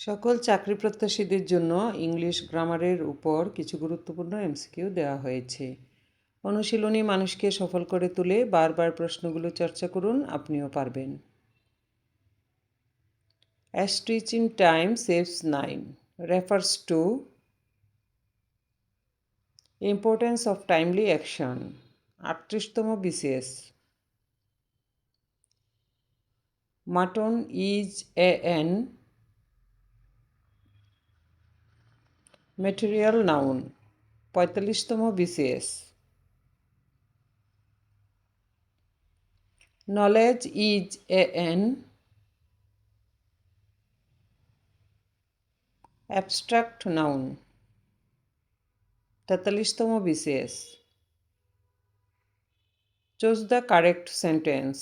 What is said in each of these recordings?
সকল চাকরি প্রত্যাশীদের জন্য ইংলিশ গ্রামারের উপর কিছু গুরুত্বপূর্ণ এমসিকিউ দেওয়া হয়েছে। অনুশীলনী মানুষকে সফল করে তুলে বারবার প্রশ্নগুলো চর্চা করুন, আপনিও পারবেন। A stitch in time saves 9 refers to importance of timely action. 38তম BCS. Mutton is an material noun. 45তম BCS. Knowledge is an abstract noun. 43তম BCS. Choose the correct sentence.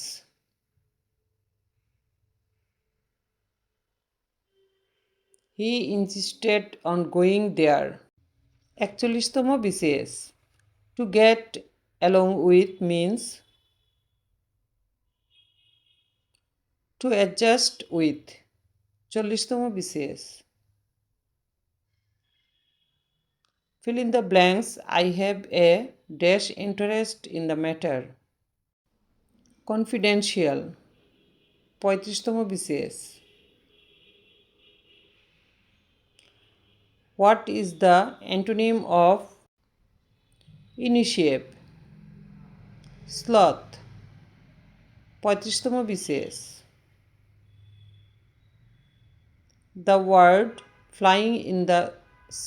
He insisted on going there. 41তম BCS. To get along with means to adjust with. 40তম BCS. Fill in the blanks. I have a dash interest in the matter. Confidential. 35তম BCS. What is the antonym of initiate? Sloth. 35তম BCS. The word flying in the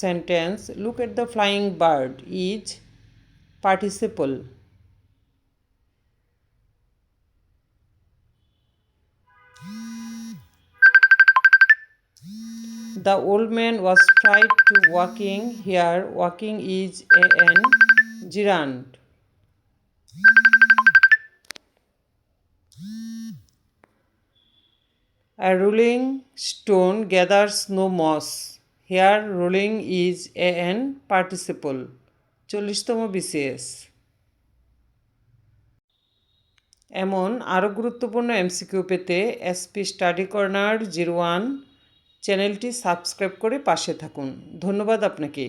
sentence look at the flying bird is participle. The old man was tried to walking. Here walking is an gerund. A rolling stone gathers no moss. Here rolling is an participle. 40তম BCS. এমন আরও গুরুত্বপূর্ণ MCQ পেতে SP study corner 01 চ্যানেলটি subscribe করে পাশে থাকুন। ধন্যবাদ আপনাকে।